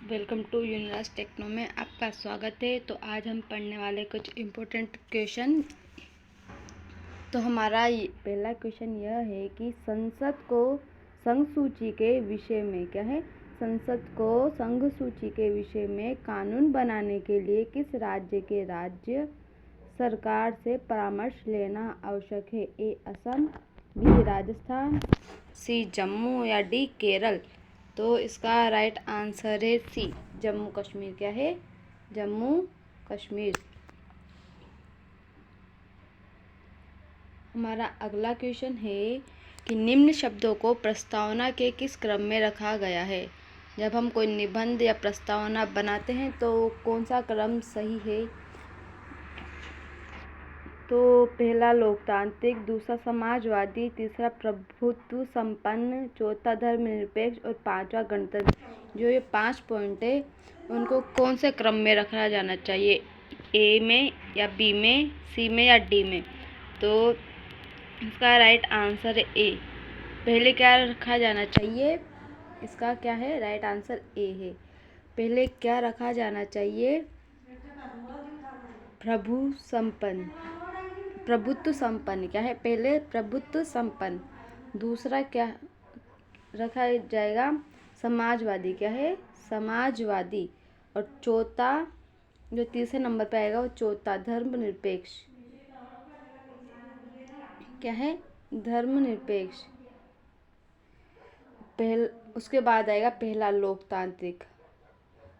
Welcome to universe techno में आपका स्वागत है। तो आज हम पढ़ने वाले कुछ इम्पोर्टेंट क्वेश्चन। तो हमारा पहला क्वेश्चन यह है कि संसद को संघ सूची के विषय में क्या है। संसद को संघ सूची के विषय में कानून बनाने के लिए किस राज्य के राज्य सरकार से परामर्श लेना आवश्यक है। ए असम, बी राजस्थान, सी जम्मू या डी केरल। तो इसका राइट आंसर है सी जम्मू कश्मीर। क्या है? जम्मू कश्मीर। हमारा अगला क्वेश्चन है कि निम्न शब्दों को प्रस्तावना के किस क्रम में रखा गया है। जब हम कोई निबंध या प्रस्तावना बनाते हैं तो कौन सा क्रम सही है। तो पहला लोकतांत्रिक, दूसरा समाजवादी, तीसरा प्रभुत्व संपन्न, चौथा धर्मनिरपेक्ष और पांचवा गणतंत्र। जो ये 5 पॉइंट है उनको कौन से क्रम में रखा जाना चाहिए, ए में या बी में, सी में या डी में। तो इसका राइट आंसर है ए। पहले क्या रखा जाना चाहिए, इसका क्या है राइट आंसर ए है। पहले क्या रखा जाना चाहिए, प्रभुत्व संपन्न। क्या है? पहले प्रभुत्व संपन्न। दूसरा क्या रखा जाएगा, समाजवादी। क्या है? समाजवादी। और चौथा जो तीसरे नंबर पे आएगा वो चौथा धर्मनिरपेक्ष। क्या है? धर्मनिरपेक्ष। उसके बाद आएगा पहला लोकतांत्रिक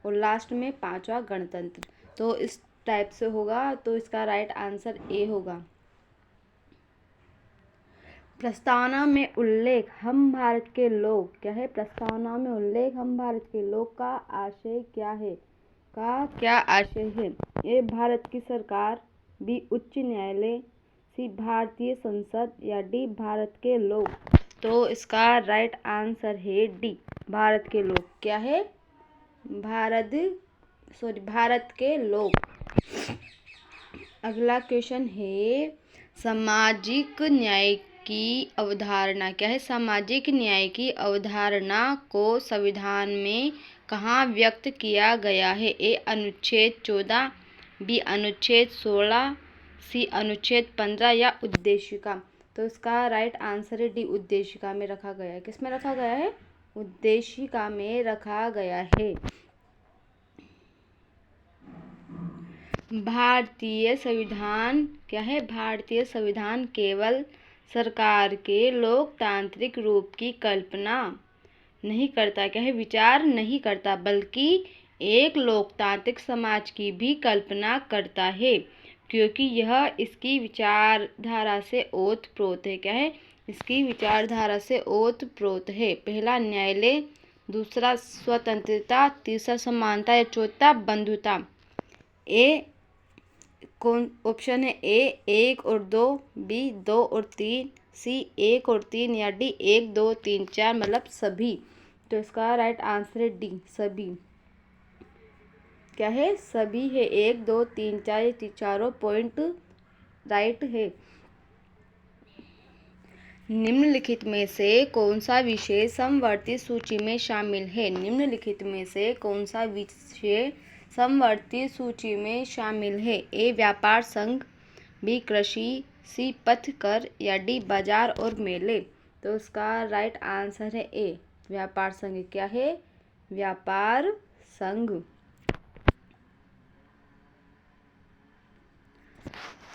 और लास्ट में पांचवा गणतंत्र। तो इस टाइप से होगा। तो इसका राइट आंसर ए होगा। प्रस्तावना में उल्लेख हम भारत के लोग। क्या है? प्रस्तावना में उल्लेख हम भारत के लोग का आशय क्या है, का क्या आशय है। ए भारत की सरकार, बी उच्च न्यायालय, सी भारतीय संसद या डी भारत के लोग। तो इसका राइट आंसर है डी भारत के लोग। क्या है? भारत के लोग। अगला क्वेश्चन है सामाजिक न्याय की अवधारणा। क्या है? सामाजिक न्याय की अवधारणा को संविधान में कहाँ व्यक्त किया गया है। ए अनुच्छेद 14, बी अनुच्छेद 16, सी अनुच्छेद 15 या उद्देशिका। तो इसका राइट आंसर है डी उद्देशिका में रखा गया है। किस में रखा गया है? उद्देशिका में रखा गया है। भारतीय संविधान। क्या है? भारतीय संविधान केवल सरकार के लोकतांत्रिक रूप की कल्पना नहीं करता। क्या है? विचार नहीं करता, बल्कि एक लोकतांत्रिक समाज की भी कल्पना करता है, क्योंकि यह इसकी विचारधारा से ओतप्रोत है। क्या है? इसकी विचारधारा से ओतप्रोत है। पहला न्यायालय, दूसरा स्वतंत्रता, तीसरा समानता या चौथा बंधुता। ए कौन ऑप्शन है? ए 1 और 2, बी 2 और 3, सी 1 और 3 या डी 1 2 3 4 मतलब सभी। तो इसका राइट आंसर है डी सभी। क्या है? सभी है। 1 2 3 4 ये चारों पॉइंट राइट है। निम्नलिखित में से कौन सा विषय समवर्ती सूची में शामिल है। निम्नलिखित में से कौन सा विषय समवर्ती सूची में शामिल है। ए व्यापार संघ, बी कृषि, सी पथ कर या डी बाजार और मेले। तो इसका राइट आंसर है ए व्यापार संघ। क्या है? व्यापार संघ।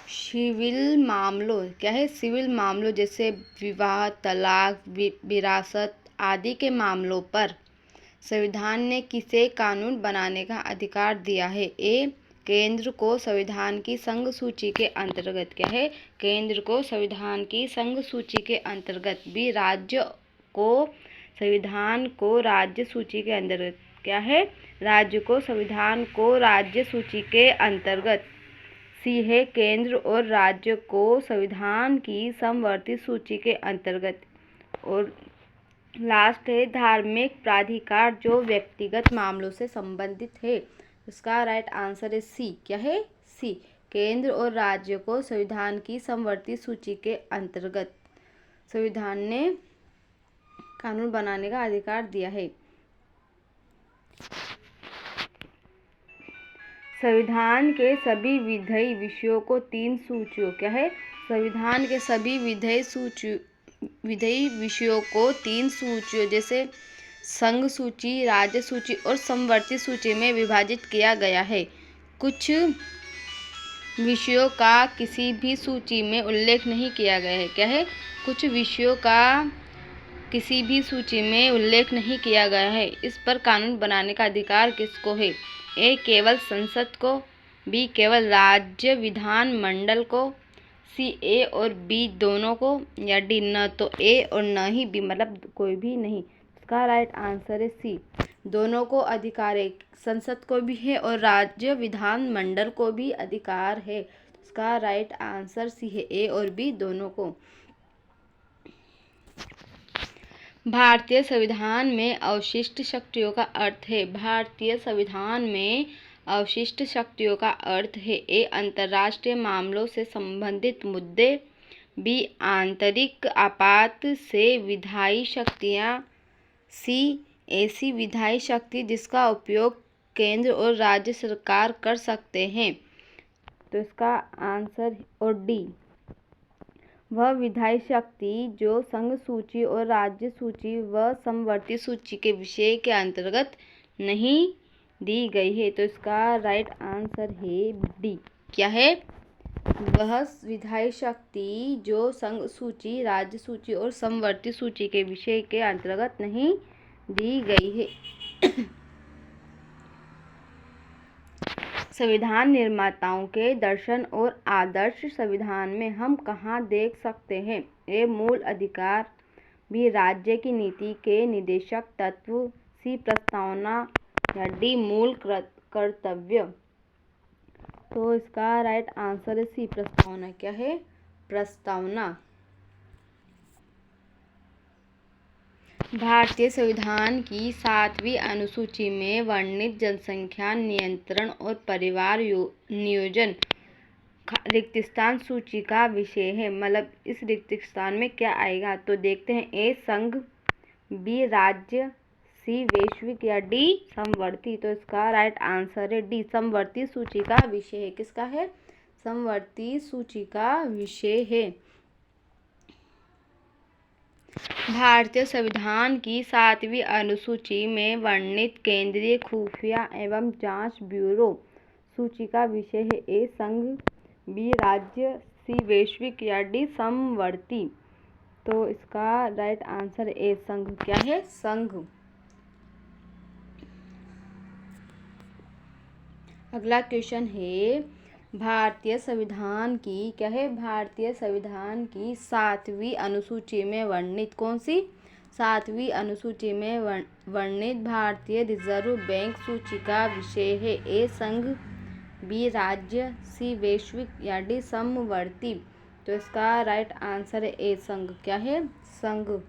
सिविल मामलों। क्या है? सिविल मामलों जैसे विवाह, तलाक, विरासत आदि के मामलों पर संविधान ने किसे कानून बनाने का अधिकार दिया है। ए केंद्र को संविधान की संघ सूची के अंतर्गत। क्या है? केंद्र को संविधान की संघ सूची के अंतर्गत। बी राज्य को संविधान को राज्य सूची के अंतर्गत। क्या है? राज्य को संविधान को राज्य सूची के अंतर्गत। सी है केंद्र और राज्य को संविधान की समवर्ती सूची के अंतर्गत। और लास्ट है धार्मिक प्राधिकार जो व्यक्तिगत मामलों से संबंधित है। इसका राइट आंसर है सी। क्या है? सी केंद्र और राज्य को संविधान की समवर्ती सूची के अंतर्गत संविधान ने कानून बनाने का अधिकार दिया है। संविधान के सभी विधायी विषयों को 3 सूचियों क्या है? संविधान के सभी विधायी विषयों को 3 सूचियों जैसे संघ सूची, राज्य सूची और समवर्ती सूची में विभाजित किया गया है। कुछ विषयों का किसी भी सूची में उल्लेख नहीं किया गया है। क्या है? कुछ विषयों का किसी भी सूची में उल्लेख नहीं किया गया है। इस पर कानून बनाने का अधिकार किसको है? ए. केवल संसद को, बी. केवल राज्य विधान मंडल को, सी. ए और बी दोनों को, या डी न तो ए और न ही बी मतलब कोई भी नहीं। इसका राइट आंसर है सी, दोनों को अधिकार है। संसद को भी है और राज्य विधान मंडल को भी अधिकार है। इसका राइट आंसर सी है, ए और बी दोनों को। भारतीय संविधान में अवशिष्ट शक्तियों का अर्थ है। भारतीय संविधान में अवशिष्ट शक्तियों का अर्थ है ए. अंतर्राष्ट्रीय मामलों से संबंधित मुद्दे, बी. आंतरिक आपात से विधायी शक्तियाँ, सी. ऐसी विधायी शक्ति जिसका उपयोग केंद्र और राज्य सरकार कर सकते हैं। तो इसका आंसर और डी, वह विधायी शक्ति जो संघ सूची और राज्य सूची व समवर्ती सूची के विषय के अंतर्गत नहीं दी गई है। तो इसका राइट आंसर है डी। क्या है? वह विधायी शक्ति जो संघ सूची, राज्य सूची और समवर्ती सूची के विषय के अंतर्गत नहीं दी गई है। संविधान निर्माताओं के दर्शन और आदर्श संविधान में हम कहाँ देख सकते हैं? ए. मूल अधिकार, बी. राज्य की नीति के निदेशक तत्व, सी. प्रस्तावना, या डी. मूल कर्तव्य। तो इसका राइट आंसर है सी, प्रस्तावना। क्या है? प्रस्तावना। भारतीय संविधान की 7वीं अनुसूची में वर्णित जनसंख्या नियंत्रण और परिवार नियोजन रिक्त स्थान सूची का विषय है। मतलब इस रिक्त स्थान में क्या आएगा? तो देखते हैं। ए. संघ, बी. राज्य, सी. वैश्विक, या डी. समवर्ती। तो इसका राइट आंसर है डी, समवर्ती सूची का विषय है। किसका है? समवर्ती सूची का विषय है। भारतीय संविधान की 7वीं अनुसूची में वर्णित केंद्रीय खुफिया एवं जांच ब्यूरो सूची का विषय है। ए. संघ, बी. राज्य, सी. वैश्विक, या डी. समवर्ती। तो इसका राइट आंसर ए. संघ। क्या है? संघ। अगला क्वेश्चन है भारतीय संविधान की क्या है? भारतीय संविधान की 7वीं अनुसूची में वर्णित कौन सी? 7वीं अनुसूची में वर्णित भारतीय रिजर्व बैंक सूची का विषय है। ए. संघ, बी. राज्य, सी. वैश्विक, या डी. समवर्ती। तो इसका राइट आंसर है ए. संघ। क्या है? संघ।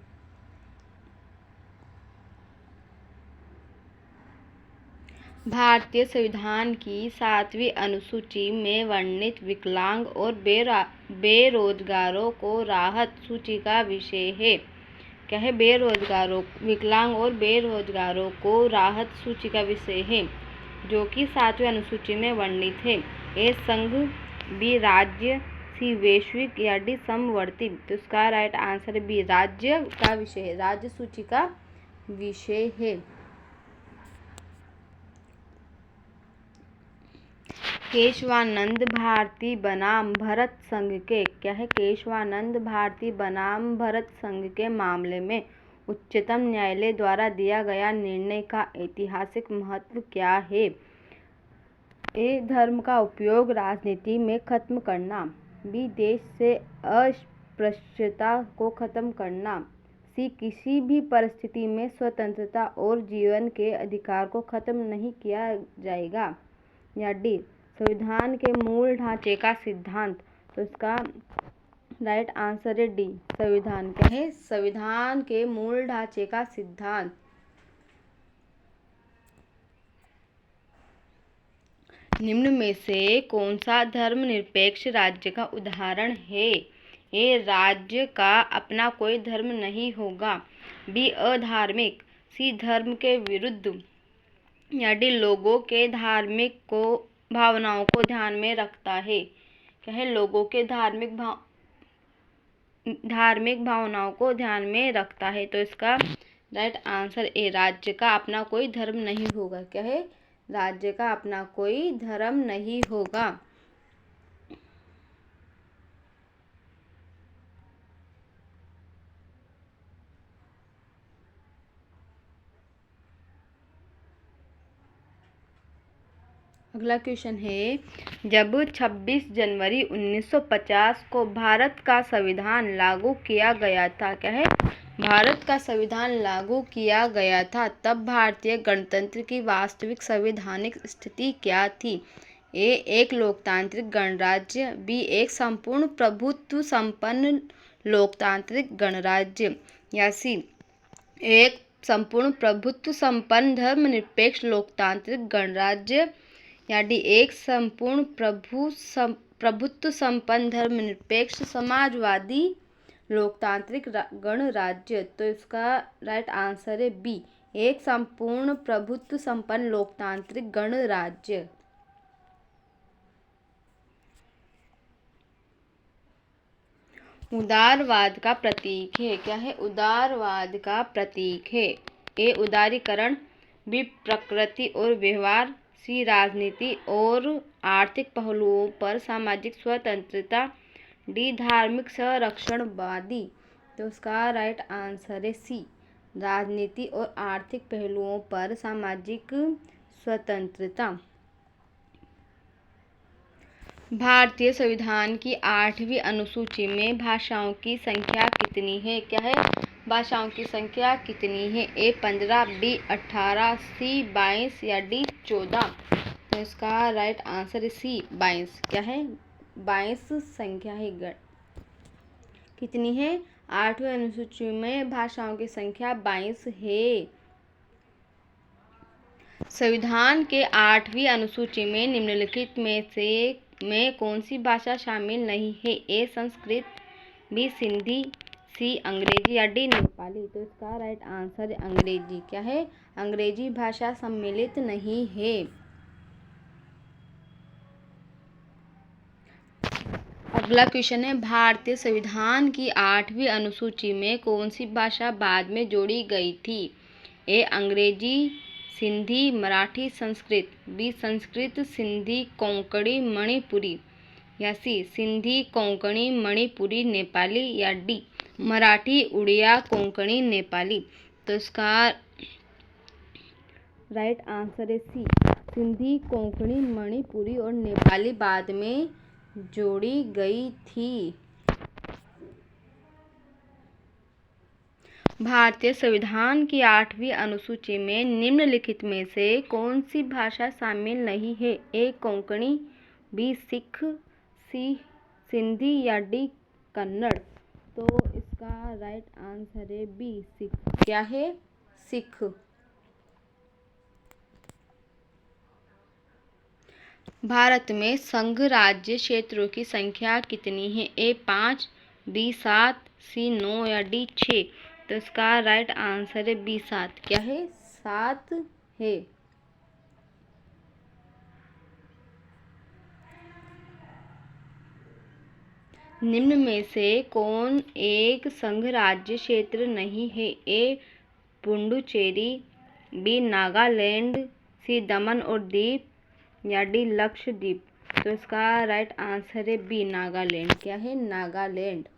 भारतीय संविधान की 7वीं अनुसूची में वर्णित विकलांग और बेरोजगारों को राहत सूची का विषय है। क्या है? विकलांग और बेरोजगारों को राहत सूची का विषय है जो कि 7वीं अनुसूची में वर्णित है। ए. संघ, बी. राज्य, सी. वैश्विक, या डी. समवर्ती। तो इसका राइट आंसर बी, राज्य का विषय है। राज्य सूची का विषय है। केशवानंद भारती बनाम भारत संघ के क्या है? केशवानंद भारती बनाम भारत संघ के मामले में उच्चतम न्यायालय द्वारा दिया गया निर्णय का ऐतिहासिक महत्व क्या है? ए. धर्म का उपयोग राजनीति में खत्म करना, बी. देश से अस्पृश्यता को खत्म करना, सी. किसी भी परिस्थिति में स्वतंत्रता और जीवन के अधिकार को खत्म नहीं किया जाएगा, या डी. संविधान के मूल ढांचे का सिद्धांत। तो इसका राइट आंसर है डी, संविधान। क्या है? संविधान के मूल ढांचे का सिद्धांत। निम्न में से कौन सा धर्मनिरपेक्ष राज्य का उदाहरण है? ए. राज्य का अपना कोई धर्म नहीं होगा, बी. अधार्मिक, सी. धर्म के विरुद्ध, या डी. लोगों के धार्मिक को भावनाओं को ध्यान में रखता है? क्या है? लोगों के धार्मिक भावनाओं को ध्यान में रखता है। तो इसका राइट आंसर ए, राज्य का अपना कोई धर्म नहीं होगा। क्या है? राज्य का अपना कोई धर्म नहीं होगा। अगला क्वेश्चन है, जब 26 जनवरी 1950 को भारत का संविधान लागू किया गया था, क्या है? भारत का संविधान लागू किया गया था, तब भारतीय गणतंत्र की वास्तविक संवैधानिक स्थिति क्या थी? ए, एक लोकतांत्रिक गणराज्य, बी, एक संपूर्ण प्रभुत्व संपन्न लोकतांत्रिक गणराज्य, या सी, एक संपूर्ण प्रभुत्व संपन्न धर्मनिरपेक्ष लोकतांत्रिक गणराज्य, या डी, एक संपूर्ण प्रभुत्व संपन्न धर्मनिरपेक्ष समाजवादी लोकतांत्रिक गणराज्य। तो इसका राइट आंसर है बी, एक संपूर्ण प्रभुत्व संपन्न लोकतांत्रिक गणराज्य। उदारवाद का प्रतीक है, क्या है? उदारवाद का प्रतीक है। ए, उदारीकरण, बी, प्रकृति और व्यवहार, सी, राजनीति और आर्थिक पहलुओं पर सामाजिक स्वतंत्रता, डी, धार्मिक संरक्षणवादी। तो उसका राइट आंसर है सी, राजनीति और आर्थिक पहलुओं पर सामाजिक स्वतंत्रता। भारतीय संविधान की 8वीं अनुसूची में भाषाओं की संख्या कितनी है? क्या है? भाषाओं की संख्या कितनी है? ए, 15, बी, 18, सी, 22, या डी, 14। तो इसका राइट आंसर है सी, 22। क्या है? 22 संख्या है। कितनी है? 8वीं अनुसूची में भाषाओं की संख्या 22 है। संविधान के 8वीं अनुसूची में निम्नलिखित में कौन सी भाषा शामिल नहीं है? ए, संस्कृत, बी, सिंधी, सी, अंग्रेजी, या डी, नेपाली। तो इसका राइट आंसर है अंग्रेजी। क्या है? अंग्रेजी भाषा सम्मिलित नहीं है। अगला क्वेश्चन है, भारतीय संविधान की 8वीं अनुसूची में कौन सी भाषा बाद में जोड़ी गई थी? ए, अंग्रेजी, सिंधी, मराठी, संस्कृत, बी, संस्कृत, सिंधी, कोंकणी, मणिपुरी, या सी, सिंधी, कोंकणी, मणिपुरी, नेपाली, या डी, मराठी, उड़िया, कोंकणी, नेपाली। तो इसका राइट आंसर है सी, सिंधी, कोंकणी, मणिपुरी और नेपाली बाद में जोड़ी गई थी। भारतीय संविधान की 8वीं अनुसूची में निम्नलिखित में से कौन सी भाषा शामिल नहीं है? ए, कोंकणी, बी, सिख, सी, सिंधी, या डी, कन्नड़। तो इसका राइट आंसर है बी, सिख। क्या है? सिख। भारत में संघ राज्य क्षेत्रों की संख्या कितनी है? ए, 5, बी, 7, सी, 9, या डी, 6। तो इसका राइट आंसर है बी, 7। क्या है? 7 है। निम्न में से कौन एक संघ राज्य क्षेत्र नहीं है? ए, पुडुचेरी, बी, नागालैंड, सी, दमन और दीव, या डी, लक्षद्वीप। तो इसका राइट आंसर है बी, नागालैंड। क्या है? नागालैंड।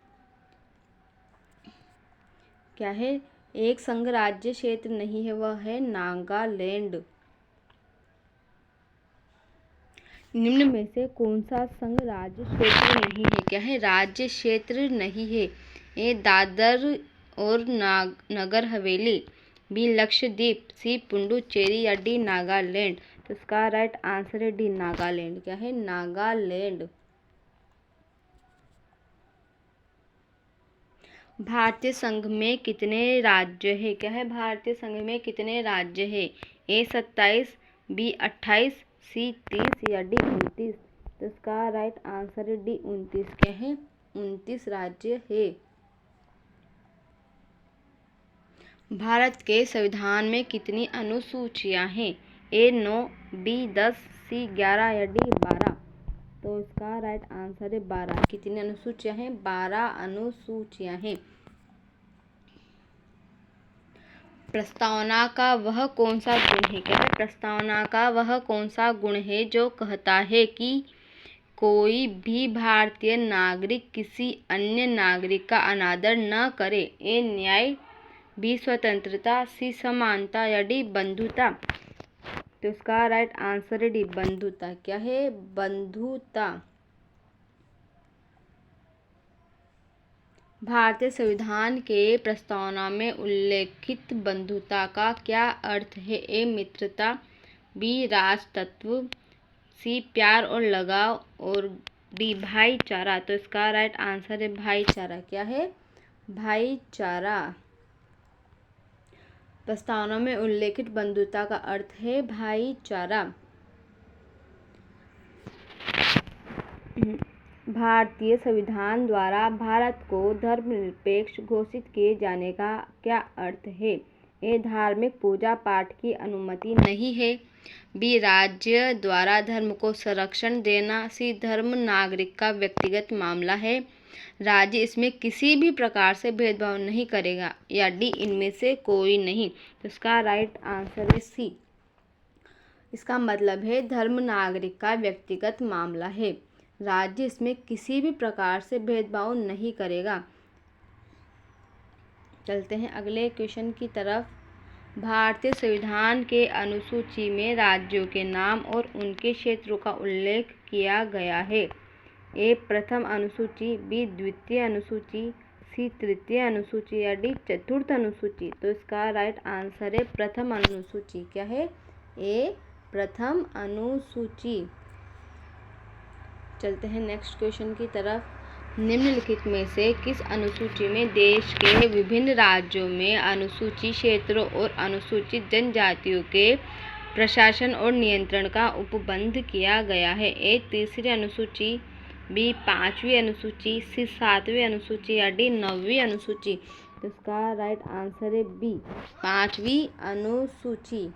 क्या है? एक संघ राज्य क्षेत्र नहीं है, वह है नागालैंड। निम्न में से कौन सा संघ राज्य क्षेत्र नहीं है? क्या है? राज्य क्षेत्र नहीं है। ए, दादर और नगर हवेली, बी, लक्षद्वीप, सी, पुडुचेरी, या डी, नागालैंड। तो इसका राइट आंसर है डी, नागालैंड। क्या है? नागालैंड। भारतीय संघ में कितने राज्य है? क्या है? भारतीय संघ में कितने राज्य है? ए, 27, बी, 28, सी, 30, या डी, 29। तो इसका राइट आंसर है डी, 29। क्या है? 29 राज्य है। भारत के संविधान में कितनी अनुसूचियां हैं? ए 9, बी 10, सी 11 या डी 12। तो इसका राइट आंसर है 12। कितनी अनुसूचियां हैं? 12 अनुसूचियां हैं। प्रस्तावना का वह कौन सा गुण है? क्या है? प्रस्तावना का वह कौन सा गुण है जो कहता है कि कोई भी भारतीय नागरिक किसी अन्य नागरिक का अनादर न करे? ए न्याय, बी स्वतंत्रता, सी समानता या डी बंधुता। तो इसका राइट आंसर है डी बंधुता। क्या है? बंधुता। भारतीय संविधान के प्रस्तावना में उल्लेखित बंधुता का क्या अर्थ है? ए मित्रता, बी राजतत्व, सी प्यार और लगाव और डी भाईचारा। तो इसका राइट आंसर है भाईचारा। क्या है? भाईचारा। प्रस्तावना में उल्लेखित बंधुता का अर्थ है भाईचारा। भारतीय संविधान द्वारा भारत को धर्मनिरपेक्ष घोषित किए जाने का क्या अर्थ है? ए धार्मिक पूजा पाठ की अनुमति नहीं है, बी राज्य द्वारा धर्म को संरक्षण देना, सी धर्म नागरिक का व्यक्तिगत मामला है, राज्य इसमें किसी भी प्रकार से भेदभाव नहीं करेगा, या डी इनमें से कोई नहीं। तो इसका राइट आंसर है सी। इसका मतलब है धर्म नागरिक का व्यक्तिगत मामला है, राज्य इसमें किसी भी प्रकार से भेदभाव नहीं करेगा। चलते हैं अगले क्वेश्चन की तरफ। भारतीय संविधान के अनुसूची में राज्यों के नाम और उनके क्षेत्रों का उल्लेख किया गया है। ए प्रथम अनुसूची, बी द्वितीय अनुसूची, सी तृतीय अनुसूची या डी चतुर्थ अनुसूची। तो इसका राइट आंसर है प्रथम अनुसूची। क्या है? ए प्रथम अनुसूची। चलते हैं नेक्स्ट क्वेश्चन की तरफ। निम्नलिखित में से किस अनुसूची में देश के विभिन्न राज्यों में अनुसूचित क्षेत्रों और अनुसूचित जनजातियों के प्रशासन और नियंत्रण का उपबंध किया गया है? ए तीसरी अनुसूची, बी पांचवी अनुसूची, सी सातवीं अनुसूची या डी नौवीं अनुसूची। तो इसका राइट आंसर है बी पांचवी अनुसूची।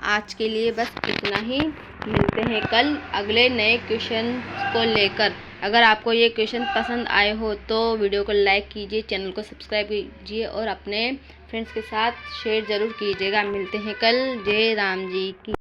आज के लिए बस इतना ही। मिलते हैं कल अगले नए क्वेश्चन को लेकर। अगर आपको ये क्वेश्चन पसंद आए हो तो वीडियो को लाइक कीजिए, चैनल को सब्सक्राइब कीजिए और अपने फ्रेंड्स के साथ शेयर ज़रूर कीजिएगा। मिलते हैं कल। जय राम जी की।